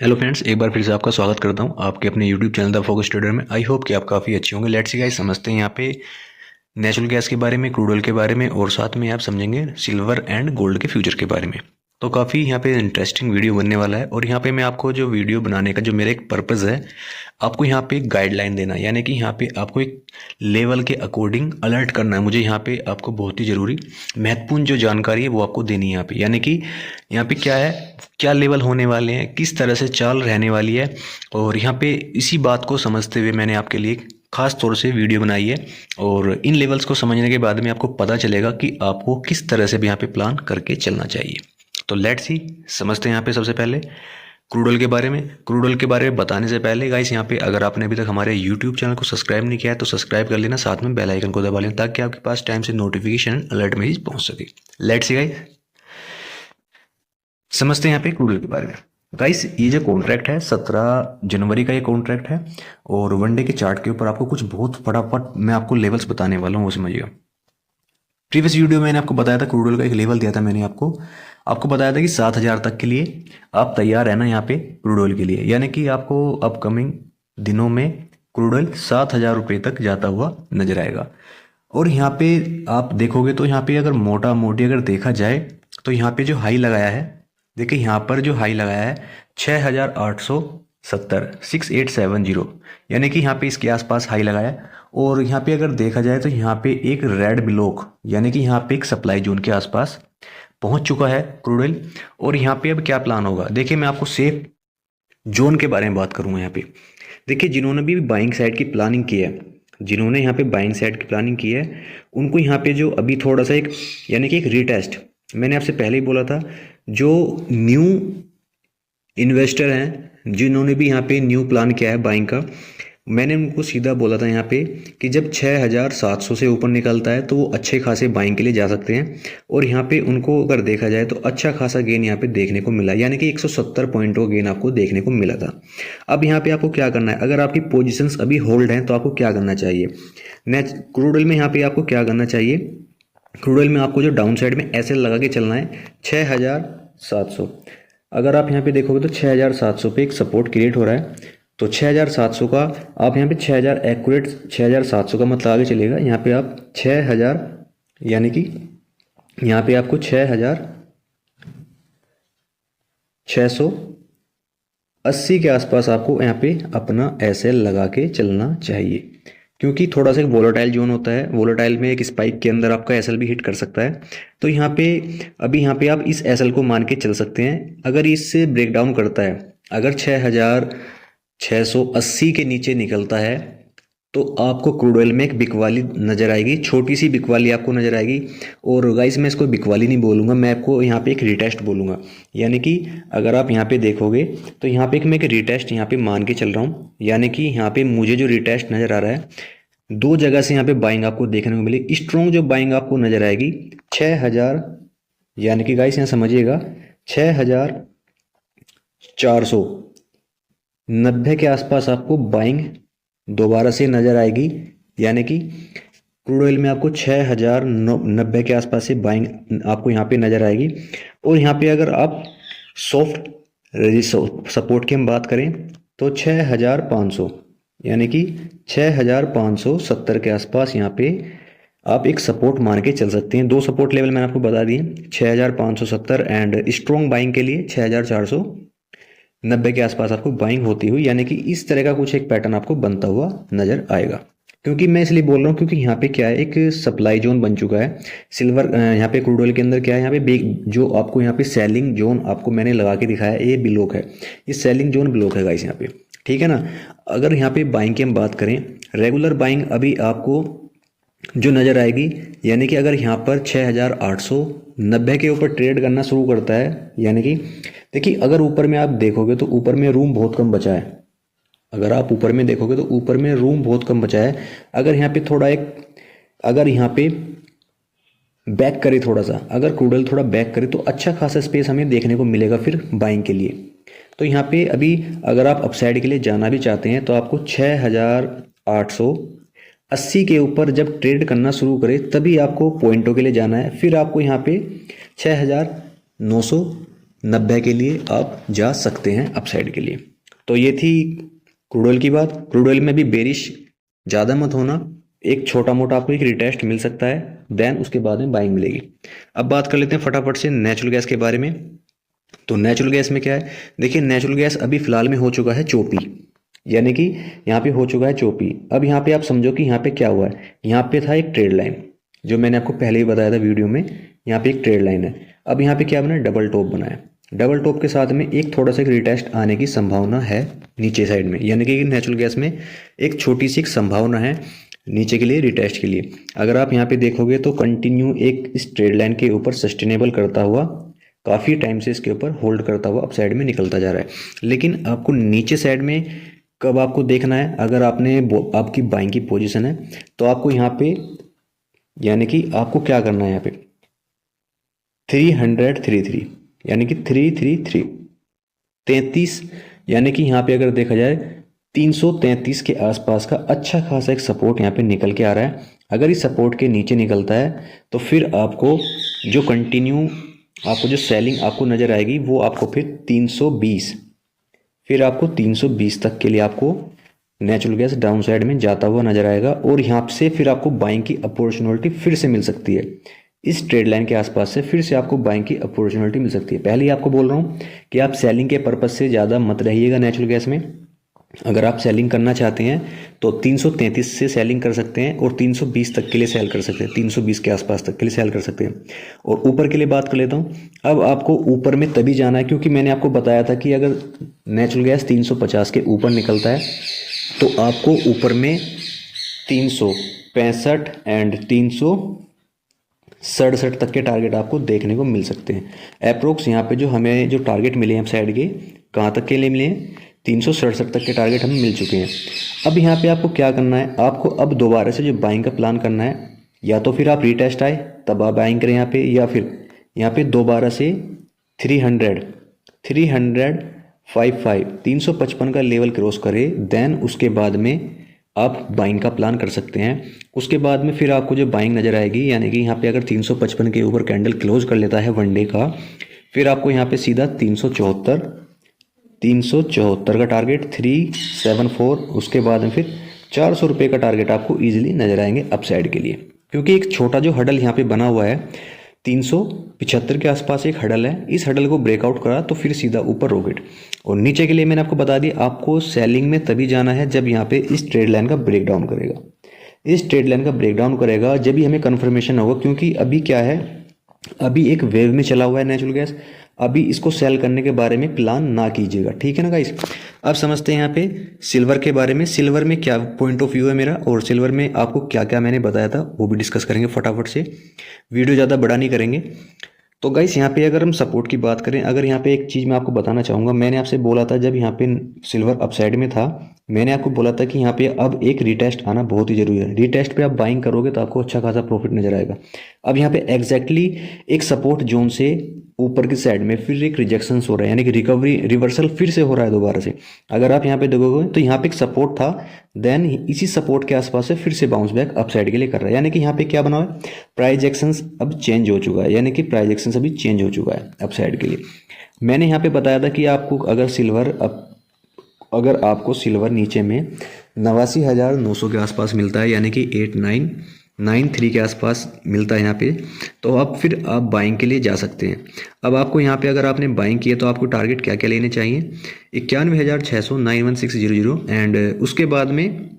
Hello friends, एक बार फिर से आपका स्वागत करता हूं आपके अपने YouTube channel the Focus Trader में। आई होप कि आप काफ़ी अच्छे होंगे। लेट्स सी गाइस, समझते हैं यहाँ पे नेचुरल गैस के बारे में, क्रूड ऑयल के बारे में, और साथ में आप समझेंगे सिल्वर एंड गोल्ड के फ्यूचर के बारे में। तो काफ़ी यहाँ पे इंटरेस्टिंग वीडियो बनने वाला है। और यहाँ पे मैं आपको जो वीडियो बनाने का जो मेरा एक पर्पज़ है, आपको यहाँ पे एक गाइडलाइन देना, यानी कि यहाँ पे आपको एक लेवल के अकॉर्डिंग अलर्ट करना है। मुझे यहाँ पे आपको बहुत ही ज़रूरी महत्वपूर्ण जो जानकारी है वो आपको देनी है यहाँ पे। यानी कि यहाँ पे क्या है, क्या लेवल होने वाले हैं, किस तरह से चाल रहने वाली है। और यहाँ पे इसी बात को समझते हुए मैंने आपके लिए खास तौर से वीडियो बनाई है। और इन लेवल्स को समझने के बाद में आपको पता चलेगा कि आपको किस तरह से भी यहाँ पे प्लान करके चलना चाहिए। तो लेट्स सी, समझते हैं यहाँ पे सबसे पहले क्रूड ऑयल के बारे में। क्रूड ऑयल के बारे में बताने से पहले गाइस, यहाँ पे अगर आपने अभी तक हमारे यूट्यूब चैनल को सब्सक्राइब नहीं किया है तो सब्सक्राइब कर लेना, साथ में बेल आइकन को दबा लेना ताकि आपके पास टाइम से नोटिफिकेशन अलर्ट मैसेज पहुंच सके। लेट्स सी गाइस, समझते हैं यहाँ पे क्रूड ऑयल के बारे में। गाइस, ये जो कॉन्ट्रैक्ट है 17 जनवरी का ये कॉन्ट्रैक्ट है। और वनडे के चार्ट के ऊपर आपको कुछ बहुत फटाफट मैं आपको लेवल्स बताने वाला हूँ, वो समझिएगा। प्रीवियस वीडियो में मैंने आपको बताया था, क्रूड ऑयल का एक लेवल दिया था मैंने आपको बताया था कि 7,000 तक के लिए आप तैयार है ना यहाँ पे क्रूड ऑयल के लिए। यानी कि आपको अपकमिंग दिनों में क्रूड ऑयल 7,000 रुपये तक जाता हुआ नजर आएगा। और यहाँ पे आप देखोगे तो यहाँ पे अगर मोटा मोटी अगर देखा जाए तो यहाँ पे जो हाई लगाया है, देखिए यहाँ पर जो हाई लगाया है 6,870, 6,870, यानी कि यहाँ पे इसके आसपास हाई लगाया है। और यहाँ पे अगर देखा जाए तो यहाँ पे एक रेड ब्लॉक, यानी कि यहाँ पे एक सप्लाई जोन के आसपास पहुंच चुका है क्रूड ऑयल। और यहाँ पे अब क्या प्लान होगा, देखिए मैं आपको सेफ जोन के बारे में बात करूंगा। यहाँ पे देखिए, जिन्होंने भी बाइंग साइड की प्लानिंग की है, जिन्होंने यहाँ पे बाइंग साइड की प्लानिंग की है, उनको यहाँ पे जो अभी थोड़ा सा एक, यानी कि एक रीटेस्ट, मैंने आपसे पहले ही बोला था, जो न्यू इन्वेस्टर हैं जिन्होंने भी यहाँ पे न्यू प्लान किया है बाइंग का, मैंने उनको सीधा बोला था यहाँ पे कि जब 6,700 से ऊपर निकलता है तो वो अच्छे खासे बाइंग के लिए जा सकते हैं। और यहाँ पे उनको अगर देखा जाए तो अच्छा खासा गेन यहाँ पे देखने को मिला, यानी कि 170 पॉइंट का गेन आपको देखने को मिला था। अब यहाँ पे आपको क्या करना है, अगर आपकी पोजिशंस अभी होल्ड हैं तो आपको क्या करना चाहिए। क्रूड ऑयल में यहाँ पे आपको क्या करना चाहिए, क्रूड ऑयल में आपको जो डाउन साइड में ऐसे लगा के चलना है 6,700। अगर आप यहाँ पे देखोगे तो 6,700 पे एक सपोर्ट क्रिएट हो रहा है। तो 6,700 का आप यहाँ पे 6,000 एक्यूरेट, 6,700 का मतलब आगे चलेगा। यहाँ पे आप 6,000, यानी कि यहाँ पे आपको 6,680 के आसपास आपको यहाँ पे अपना एसएल लगा के चलना चाहिए, क्योंकि थोड़ा सा एक वोलेटाइल जोन होता है। वोलेटाइल में एक स्पाइक के अंदर आपका एसएल भी हिट कर सकता है। तो यहाँ पे अभी यहाँ पे आप इस एसएल को मान के चल सकते हैं। अगर इससे ब्रेक डाउन करता है, अगर 6,680 के नीचे निकलता है तो आपको क्रूड ऑयल में एक बिकवाली नजर आएगी, छोटी सी बिकवाली आपको नजर आएगी। और गाइस, मैं इसको बिकवाली नहीं बोलूँगा, मैं आपको यहाँ पे एक रिटेस्ट बोलूँगा। यानी कि अगर आप यहाँ पे देखोगे तो यहाँ पे मैं एक रिटेस्ट यहाँ पे मान के चल रहा हूँ। यानी कि यहाँ पे मुझे जो रिटेस्ट नज़र आ रहा है, दो जगह से यहाँ पे बाइंग आपको देखने को मिलेगी। स्ट्रॉन्ग जो बाइंग आपको नजर आएगी 6,000, यानी कि गाइस यहाँ समझिएगा 6,490 के आसपास आपको बाइंग दोबारा से नजर आएगी। यानी कि क्रूड ऑयल में आपको 6,090 के आसपास से बाइंग आपको यहाँ पे नजर आएगी। और यहाँ पे अगर आप सॉफ्ट सपोर्ट की हम बात करें तो 6,500, यानी कि 6,570 के आसपास यहाँ पे आप एक सपोर्ट मान के चल सकते हैं। दो सपोर्ट लेवल मैंने आपको बता दिए, 6,570 एंड स्ट्रॉन्ग बाइंग के लिए 6,490 के आसपास आपको बाइंग होती हुई, यानी कि इस तरह का कुछ एक पैटर्न आपको बनता हुआ नजर आएगा। क्योंकि मैं इसलिए बोल रहा हूँ क्योंकि यहाँ पे क्या है, एक सप्लाई जोन बन चुका है सिल्वर, यहाँ पे क्रूड ऑयल के अंदर क्या है, यहाँ पे जो आपको यहाँ पे सेलिंग जोन आपको मैंने लगा के दिखाया है, ये ब्लॉक है, ये सेलिंग जोन ब्लॉक है गाइस यहाँ पे, ठीक है ना। अगर यहाँ पे बाइंग की हम बात करें, रेगुलर बाइंग अभी आपको जो नज़र आएगी, यानी कि अगर यहाँ पर 6,890 के ऊपर ट्रेड करना शुरू करता है, यानी कि देखिए अगर ऊपर में आप देखोगे तो ऊपर में रूम बहुत कम बचा है। अगर आप ऊपर में देखोगे तो ऊपर में रूम बहुत कम बचा है। अगर यहाँ पे थोड़ा एक, अगर यहाँ पे बैक करे थोड़ा सा, अगर क्रूड ऑयल थोड़ा बैक करे तो अच्छा खासा स्पेस हमें देखने को मिलेगा फिर बाइंग के लिए। तो यहाँ पे अभी अगर आप अपसाइड के लिए जाना भी चाहते हैं तो आपको 6,880 के ऊपर जब ट्रेड करना शुरू करे तभी आपको पॉइंटों के लिए जाना है। फिर आपको यहाँ पे 6,990 90 के लिए आप जा सकते हैं अपसाइड के लिए। तो ये थी क्रूड ऑयल की बात। क्रूड ऑयल में भी बेरिश ज़्यादा मत होना, एक छोटा मोटा आपको एक रिटेस्ट मिल सकता है, देन उसके बाद में बाइंग मिलेगी। अब बात कर लेते हैं फटाफट से नेचुरल गैस के बारे में। तो नेचुरल गैस में क्या है, देखिए नेचुरल गैस अभी फिलहाल में हो चुका है चोपी, यानी कि यहाँ पे हो चुका है चोपी। अब यहाँ पे आप समझो कि यहाँ पे क्या हुआ है, यहाँ पे था एक ट्रेड लाइन, जो मैंने आपको पहले ही बताया था वीडियो में, यहाँ पे एक ट्रेड लाइन है। अब यहाँ पे क्या बना है, डबल टॉप बना है। डबल टॉप के साथ में एक थोड़ा सा एक रिटेस्ट आने की संभावना है नीचे साइड में, यानी कि नेचुरल गैस में एक छोटी सी एक संभावना है नीचे के लिए रिटेस्ट के लिए। अगर आप यहाँ पे देखोगे तो कंटिन्यू एक इस ट्रेड लाइन के ऊपर सस्टेनेबल करता हुआ काफ़ी टाइम से इसके ऊपर होल्ड करता हुआ अप साइड में निकलता जा रहा है। लेकिन आपको नीचे साइड में कब आपको देखना है, अगर आपने आपकी बाइंग की पोजीशन है तो आपको यहाँ पे, यानी कि आपको क्या करना है यहाँ पे 333, यानी कि 333 33, यानी कि यहाँ पे अगर देखा जाए 333 के आसपास का अच्छा खासा एक सपोर्ट यहाँ पे निकल के आ रहा है। अगर इस सपोर्ट के नीचे निकलता है तो फिर आपको जो कंटिन्यू आपको जो सेलिंग आपको नज़र आएगी वो आपको फिर 320, फिर आपको 320 तक के लिए आपको नेचुरल गैस डाउन साइड में जाता हुआ नजर आएगा। और यहाँ से फिर आपको बाइंग की अपॉर्चुनिटी फिर से मिल सकती है, इस ट्रेड लाइन के आसपास से फिर से आपको बाइंग की अपॉर्चुनिटी मिल सकती है। पहले ही आपको बोल रहा हूँ कि आप सेलिंग के पर्पज से ज़्यादा मत रहिएगा नेचुरल गैस में। अगर आप सेलिंग करना चाहते हैं तो 333 से सेलिंग कर सकते हैं और 320 तक के लिए सेल कर सकते हैं, 320 के आसपास तक के लिए सेल कर सकते हैं। और ऊपर के लिए बात कर लेता हूँ। अब आपको ऊपर में तभी जाना है क्योंकि मैंने आपको बताया था कि अगर नेचुरल गैस 350 के ऊपर निकलता है तो आपको ऊपर में 365 एंड 367 तक के टारगेट आपको देखने को मिल सकते हैं। अप्रोक्स यहाँ पे जो हमें जो टारगेट मिले हैं साइड के, कहाँ तक के लिए मिले हैं, 367 तक के टारगेट हमें मिल चुके हैं। अब यहाँ पे आपको क्या करना है, आपको अब दोबारा से जो बाइंग का प्लान करना है, या तो फिर आप रीटेस्ट आए तब आप बाइंग करें यहाँ पे, या फिर यहाँ पे दोबारा से 355 का लेवल क्रॉस करे, देन उसके बाद में आप बाइंग का प्लान कर सकते हैं। उसके बाद में फिर आपको जो बाइंग नज़र आएगी, यानी कि यहाँ पे अगर 355 के ऊपर कैंडल क्लोज कर लेता है वनडे का, फिर आपको यहाँ पे सीधा 374 का टारगेट 374, उसके बाद में फिर 400 रुपये का टारगेट आपको ईजिली नजर आएंगे अपसाइड के लिए। क्योंकि एक छोटा जो हडल यहाँ पे बना हुआ है 375 के आसपास एक हडल है, इस हडल को ब्रेकआउट करा तो फिर सीधा ऊपर रॉकेट। और नीचे के लिए मैंने आपको बता दिया, आपको सेलिंग में तभी जाना है जब यहाँ पे इस ट्रेड लाइन का ब्रेकडाउन करेगा, इस ट्रेड लाइन का ब्रेकडाउन करेगा जब ही हमें कन्फर्मेशन होगा। क्योंकि अभी क्या है, अभी एक वेव में चला हुआ है नेचुरल गैस, अभी इसको सेल करने के बारे में प्लान ना कीजिएगा, ठीक है ना गाइस। अब समझते हैं यहाँ पे सिल्वर के बारे में, सिल्वर में क्या पॉइंट ऑफ व्यू है मेरा, और सिल्वर में आपको क्या क्या मैंने बताया था वो भी डिस्कस करेंगे फटाफट से, वीडियो ज़्यादा बड़ा नहीं करेंगे। तो गाइस यहाँ पे अगर हम सपोर्ट की बात करें, अगर यहाँ पे एक चीज़ मैं आपको बताना चाहूँगा, मैंने आपसे बोला था जब यहाँ पे सिल्वर अपसाइड में था, मैंने आपको बोला था कि यहाँ पे अब एक रीटेस्ट आना बहुत ही जरूरी है। रीटेस्ट पे आप बाइंग करोगे तो आपको अच्छा खासा प्रॉफिट नजर आएगा। अब यहाँ पे एग्जैक्टली एक सपोर्ट जोन से ऊपर की साइड में फिर एक रिजेक्शन हो रहा है, यानी कि रिकवरी रिवर्सल फिर से हो रहा है दोबारा से। अगर आप यहाँ पे देखोगे तो यहाँ पे एक सपोर्ट था, देन इसी सपोर्ट के आसपास से फिर से बाउंस बैक अपसाइड के लिए कर रहा है। यानी कि यहाँ पे क्या बना हुआ है, प्राइस एक्शंस अब चेंज हो चुका है, यानी कि प्राइस एक्शंस अभी चेंज हो चुका है अपसाइड के लिए। मैंने यहाँ पे बताया था कि आपको अगर आपको सिल्वर नीचे में 89,900 के आसपास मिलता है, यानी कि 8993 के आसपास मिलता है यहाँ पे, तो अब फिर आप बाइंग के लिए जा सकते हैं। अब आपको यहाँ पे अगर आपने बाइंग किया तो आपको टारगेट क्या क्या लेने चाहिए, 91,600 91600, एंड उसके बाद में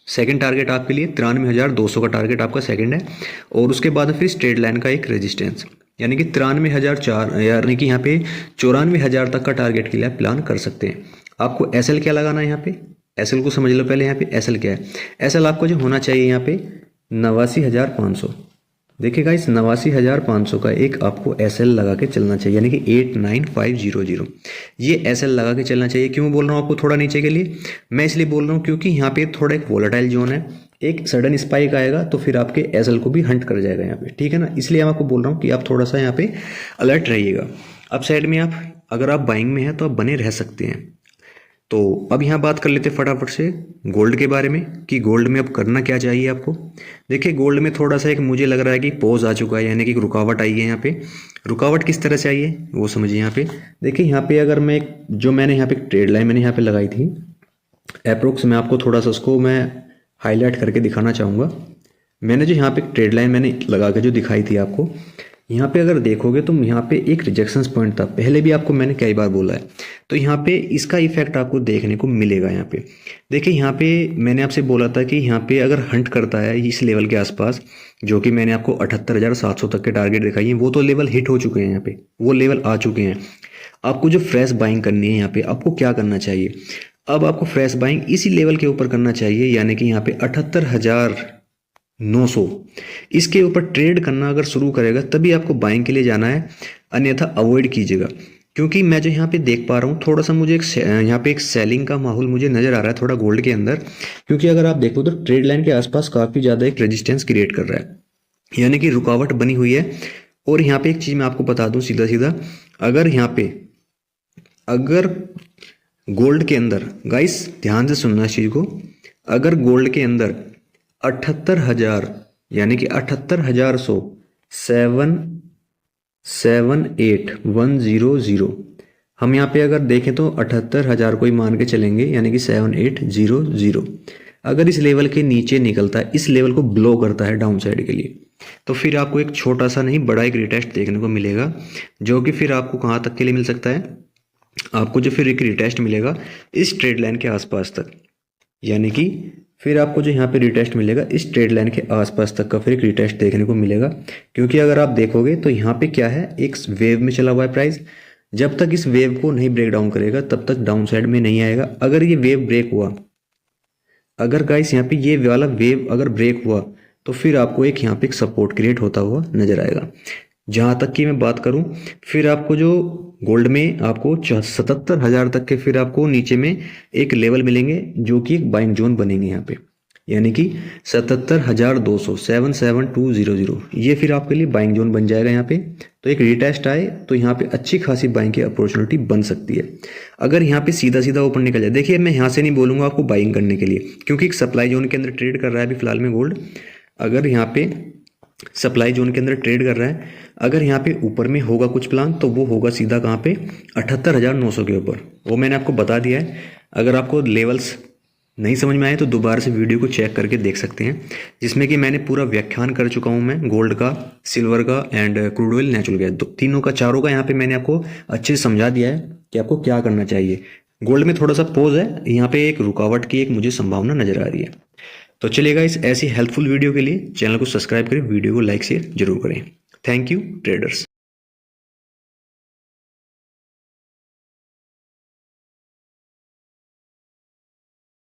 सेकंड टारगेट आपके लिए 93,200 का टारगेट आपका सेकंड है। और उसके बाद फिर स्ट्रेट लाइन का एक रेजिस्टेंस, यानी कि 93,004, यानी कि यहाँ पे 94,000 तक का टारगेट के लिए आप प्लान कर सकते हैं। आपको एसएल क्या लगाना है, यहाँ पे एसएल को समझ लो पहले। यहाँ पे एसएल क्या है, एसएल आपको जो होना चाहिए यहाँ पे 89,500। देखिए गाइस 89,500 का एक आपको एसएल लगा के चलना चाहिए, यानी कि 89500 ये एसएल लगा के चलना चाहिए। क्यों बोल रहा हूँ आपको थोड़ा नीचे के लिए, मैं इसलिए बोल रहा हूँ क्योंकि यहाँ पे थोड़ा एक वोलेटाइल जोन है, एक सडन स्पाइक आएगा तो फिर आपके एसएल को भी हंट कर जाएगा यहाँ पे, ठीक है ना। इसलिए मैं आपको बोल रहा हूँ कि आप थोड़ा सा यहाँ पे अलर्ट रहिएगा। अब साइड में आप अगर आप बाइंग में हैं तो आप बने रह सकते हैं। तो अब यहाँ बात कर लेते हैं फटाफट से गोल्ड के बारे में कि गोल्ड में अब करना क्या चाहिए आपको। देखिए गोल्ड में थोड़ा सा एक मुझे लग रहा है कि पॉज आ चुका है, यानी कि रुकावट आई है यहाँ पे। रुकावट किस तरह से आई है वो समझिए। यहाँ पे देखिए, यहाँ पे अगर मैं जो मैंने यहाँ पे ट्रेड लाइन मैंने यहाँ पे लगाई थी अप्रोक्स, मैं आपको थोड़ा सा उसको मैं हाईलाइट करके दिखाना चाहूँगा। मैंने जो यहाँ पे ट्रेड लाइन मैंने लगा के जो दिखाई थी आपको, यहाँ पे अगर देखोगे तो यहाँ पे एक रिजेक्शन पॉइंट था, पहले भी आपको मैंने कई बार बोला है। तो यहाँ पे इसका इफेक्ट आपको देखने को मिलेगा। यहाँ पे देखिए, यहाँ पे मैंने आपसे बोला था कि यहाँ पे अगर हंट करता है इस लेवल के आसपास, जो कि मैंने आपको 78,700 तक के टारगेट दिखाई है, वो तो लेवल हिट हो चुके हैं, यहाँ पे वो लेवल आ चुके हैं। आपको जो फ्रेश बाइंग करनी है यहाँ पे आपको क्या करना चाहिए, अब आपको फ्रेश बाइंग इसी लेवल के ऊपर करना चाहिए, यानी कि यहाँ पे 78,900 इसके ऊपर ट्रेड करना अगर शुरू करेगा तभी आपको बाइंग के लिए जाना है, अन्यथा अवॉइड कीजिएगा। क्योंकि मैं जो यहाँ पे देख पा रहा हूँ थोड़ा सा मुझे यहाँ पे एक सेलिंग का माहौल मुझे नज़र आ रहा है थोड़ा गोल्ड के अंदर। क्योंकि अगर आप देखो तो ट्रेड लाइन के आसपास काफ़ी ज़्यादा एक रेजिस्टेंस क्रिएट कर रहा है, यानी कि रुकावट बनी हुई है। और यहाँ पे एक चीज़ मैं आपको बता दूँ सीधा सीधा, अगर यहाँ पे अगर गोल्ड के अंदर, गाइस ध्यान से सुनना इस चीज़ को, अगर गोल्ड के अंदर 78,000 यानी कि 78,778,100 हम यहाँ पे अगर देखें तो 78,000 को ही मान के चलेंगे, यानी कि 7800 अगर इस लेवल के नीचे निकलता है, इस लेवल को ब्लो करता है डाउन साइड के लिए, तो फिर आपको एक छोटा सा नहीं बड़ा एक रिटेस्ट देखने को मिलेगा, जो कि फिर आपको कहाँ तक के लिए मिल सकता है, आपको जो फिर एक रिटेस्ट मिलेगा इस ट्रेड लाइन के आसपास तक, यानी कि फिर आपको जो यहाँ पे रिटेस्ट मिलेगा इस ट्रेड लाइन के आसपास तक का फिर एक रिटेस्ट देखने को मिलेगा। क्योंकि अगर आप देखोगे तो यहाँ पे क्या है, एक वेव में चला हुआ है प्राइस, जब तक इस वेव को नहीं ब्रेक डाउन करेगा तब तक डाउन साइड में नहीं आएगा। अगर ये वेव ब्रेक हुआ, अगर गाइस यहाँ पे ये वाला वेव अगर ब्रेक हुआ तो फिर आपको एक यहाँ पे एक सपोर्ट क्रिएट होता हुआ नजर आएगा। जहाँ तक की मैं बात करूँ, फिर आपको जो गोल्ड में आपको 77,000 तक के फिर आपको नीचे में एक लेवल मिलेंगे, जो कि एक बाइंग जोन बनेंगे यहाँ पे, यानी कि 77,200 77,200 ये फिर आपके लिए बाइंग जोन बन जाएगा। यहाँ पे तो एक रिटेस्ट आए तो यहाँ पे अच्छी खासी बाइंग की अपॉर्चुनिटी बन सकती है। अगर यहाँ पे सीधा सीधा ऊपर निकल जाए, देखिए मैं यहाँ से नहीं बोलूँगा आपको बाइंग करने के लिए, क्योंकि एक सप्लाई जोन के अंदर ट्रेड कर रहा है अभी फिलहाल में गोल्ड। अगर यहाँ पे सप्लाई जोन के अंदर ट्रेड कर रहा है, अगर यहाँ पे ऊपर में होगा कुछ प्लान तो वो होगा सीधा कहाँ पे 78,900 के ऊपर, वो मैंने आपको बता दिया है। अगर आपको लेवल्स नहीं समझ में आए तो दोबारा से वीडियो को चेक करके देख सकते हैं, जिसमें कि मैंने पूरा व्याख्यान कर चुका हूँ मैं गोल्ड का, सिल्वर का and crude oil natural gas, तीनों का चारों का यहाँ पे मैंने आपको अच्छे से समझा दिया है कि आपको क्या करना चाहिए। गोल्ड में थोड़ा सा पोज है, यहाँ पे एक रुकावट की एक मुझे संभावना नजर आ रही है। तो चलिएगा, इस ऐसी हेल्पफुल वीडियो के लिए चैनल को सब्सक्राइब करें, वीडियो को लाइक शेयर जरूर करें। Thank you traders.